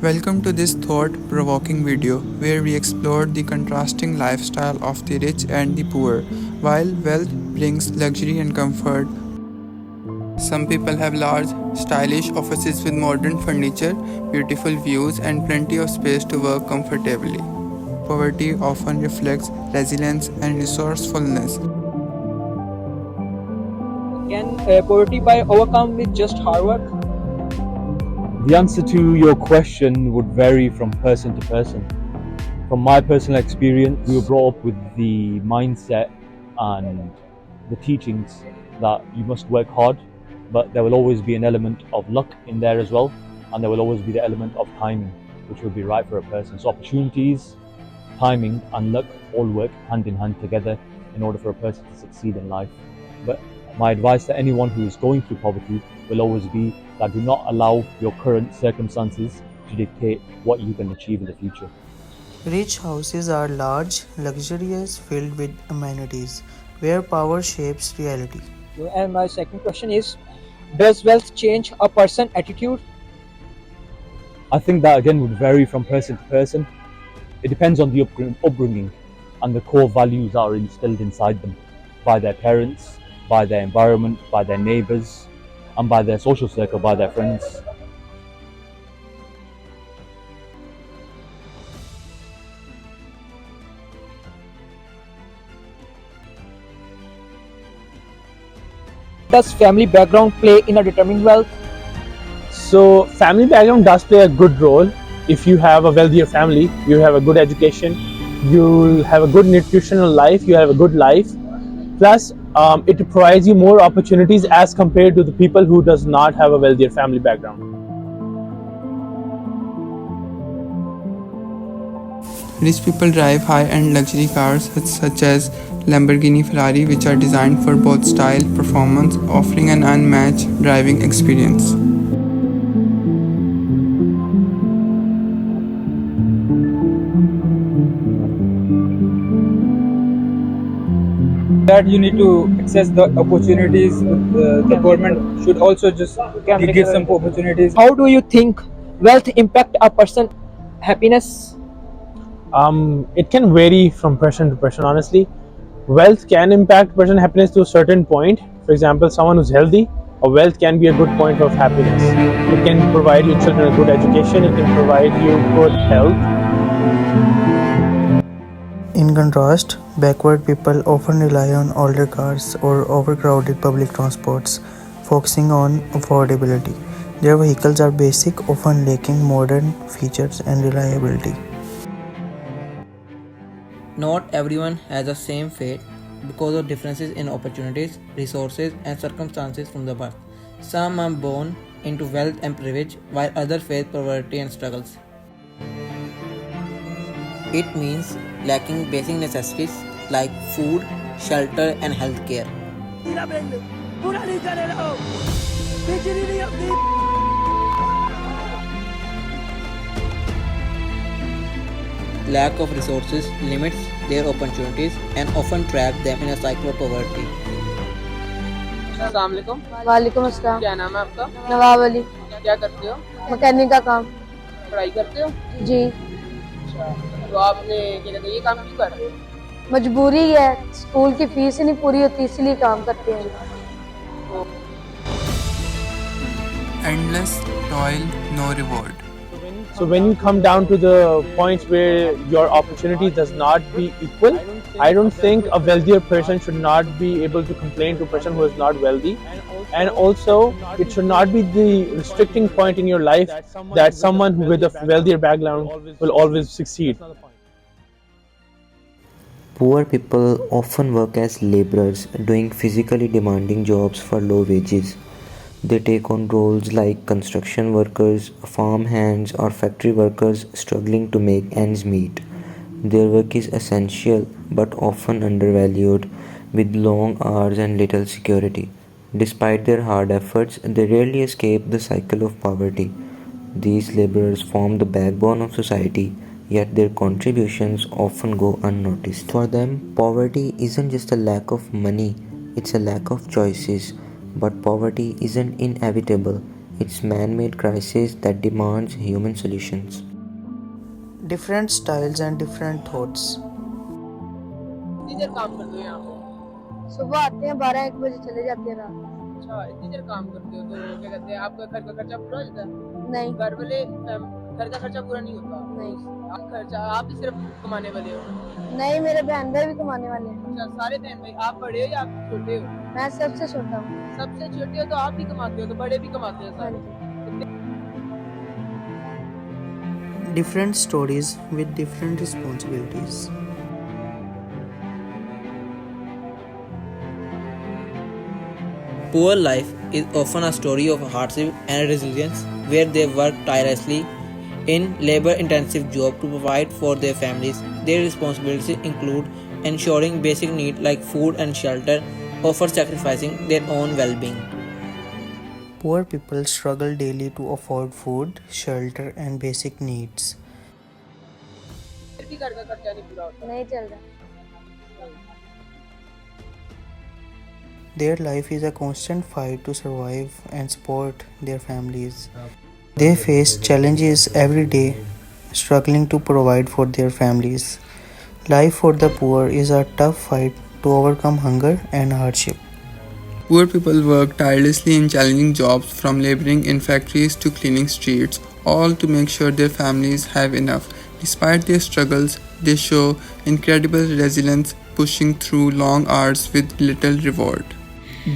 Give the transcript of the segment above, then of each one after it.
Welcome to this thought-provoking video where we explore the contrasting lifestyle of the rich and the poor. While wealth brings luxury and comfort, some people have large, stylish offices with modern furniture, beautiful views, and plenty of space to work comfortably. Poverty often reflects resilience and resourcefulness. Can poverty be overcome with just hard work? The answer to your question would vary from person to person. From my personal experience, we were brought up with the mindset and the teachings that you must work hard, but there will always be an element of luck in there as well, and there will always be the element of timing, which will be right for a person. So opportunities, timing, and luck all work hand in hand together in order for a person to succeed in life. But my advice to anyone who is going through poverty will always be that do not allow your current circumstances to dictate what you can achieve in the future. Rich houses are large, luxurious, filled with amenities, where power shapes reality. And my second question is, does wealth change a person's attitude? I think that again would vary from person to person. It depends on the upbringing and the core values that are instilled inside them by their parents, by their environment, by their neighbors, and by their social circle, by their friends. Does family background play in a determining wealth? So, family background does play a good role. If you have a wealthier family, you have a good education, you'll have a good nutritional life, you have a good life. Plus, it provides you more opportunities as compared to the people who does not have a wealthier family background. Rich people drive high-end luxury cars such as Lamborghini Ferrari, which are designed for both style and performance, offering an unmatched driving experience. That you need to access the opportunities. The government should also just give some opportunities. How do you think wealth impact a person's happiness? It can vary from person to person, honestly. Wealth can impact person happiness to a certain point. For example, someone who's healthy, a wealth can be a good point of happiness. It can provide your children a good education, it can provide you good health. In contrast, backward people often rely on older cars or overcrowded public transports, focusing on affordability. Their vehicles are basic, often lacking modern features and reliability. Not everyone has the same fate because of differences in opportunities, resources, and circumstances from the birth. Some are born into wealth and privilege, while others face poverty and struggles. It means lacking basic necessities like food, shelter, and healthcare. Lack of resources limits their opportunities and often trap them in a cycle of poverty. अस्सलाम वालेकुम। वालेकुम अस्सलाम। क्या नाम है आपका? नवाब अली। क्या करते हो? मैकेनिक का काम। पढ़ाई करते हो? जी। अच्छा, तो आपने क्या कहते हैं ये काम क्यों कर रहे हो? मजबूरी है, स्कूल की फीस ही नहीं पूरी होती इसलिए काम करते हैं। Endless toil, no reward. So when you come down to the points where your opportunity does not be equal, I don't think a wealthier person should not be able to complain to a person who is not wealthy. And also, it should not be the restricting point in your life that someone with a wealthier background will always succeed. Poor people often work as laborers, doing physically demanding jobs for low wages. They take on roles like construction workers, farm hands, or factory workers struggling to make ends meet. Their work is essential but often undervalued, with long hours and little security. Despite their hard efforts, they rarely escape the cycle of poverty. These laborers form the backbone of society, yet their contributions often go unnoticed. For them, poverty isn't just a lack of money, it's a lack of choices. But poverty isn't inevitable, It's man-made crisis that demands human solutions. Different styles and different thoughts. कितनी देर काम करते हो यहाँ पे? सुबह आते हैं 12-1 बजे चले जाते हैं रात। अच्छा, इतनी देर काम करते हो तो क्या कहते हैं आपका घर का खर्चा पूरा हो जाता है? नहीं। घर का खर्चा पूरा नहीं होता? नहीं। आप ही सिर्फ कमाने वाले हो? नहीं, मेरे बहन भाई भी कमाने वाले हैं। अच्छा, सारे बहन भाई। आप बड़े हो या आप छोटे हो? मैं सबसे छोटा हूँ। सबसे छोटे हो तो आप भी कमाते हो, तो बड़े भी कमाते हो सारे। Different stories with different responsibilities. Poor life is often a story of hardship and resilience where they work tirelessly in labor-intensive jobs to provide for their families. Their responsibilities include ensuring basic needs like food and shelter, often sacrificing their own well-being. Poor people struggle daily to afford food, shelter, and basic needs. फिर भी घर का खर्चा नहीं पूरा होता? नहीं चल रहा। Their life is a constant fight to survive and support their families. They face challenges every day, struggling to provide for their families. Life for the poor is a tough fight to overcome hunger and hardship. Poor people work tirelessly in challenging jobs from laboring in factories to cleaning streets, all to make sure their families have enough. Despite their struggles, they show incredible resilience, pushing through long hours with little reward.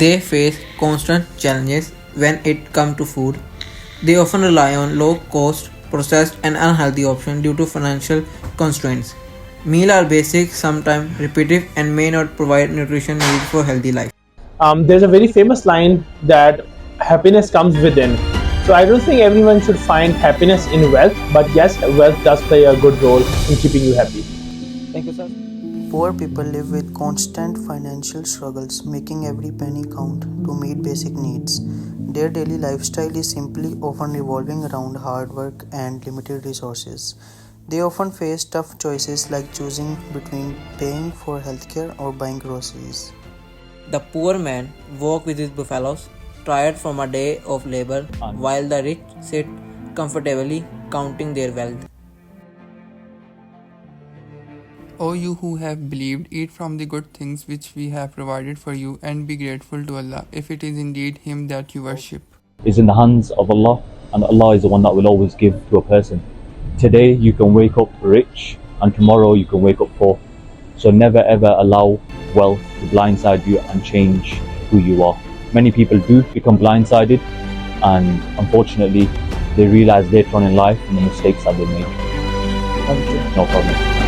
They face constant challenges when it comes to food. They often rely on low-cost, processed and unhealthy options due to financial constraints. Meals are basic, sometimes repetitive, and may not provide nutrition needed for healthy life. There's a very famous line that happiness comes within. So I don't think everyone should find happiness in wealth, but yes, wealth does play a good role in keeping you happy. Thank you, sir. Poor people live with constant financial struggles, making every penny count to meet basic needs. Their daily lifestyle is simply often revolving around hard work and limited resources. They often face tough choices like choosing between paying for healthcare or buying groceries. The poor man walks with his buffaloes, tired from a day of labor, while the rich sit comfortably counting their wealth. O you who have believed, eat from the good things which we have provided for you, and be grateful to Allah, if it is indeed Him that you worship. Is in the hands of Allah, and Allah is the one that will always give to a person. Today you can wake up rich, and tomorrow you can wake up poor. So never ever allow wealth to blindside you and change who you are. Many people do become blindsided, and unfortunately they realize later on in life the mistakes that they made. No problem.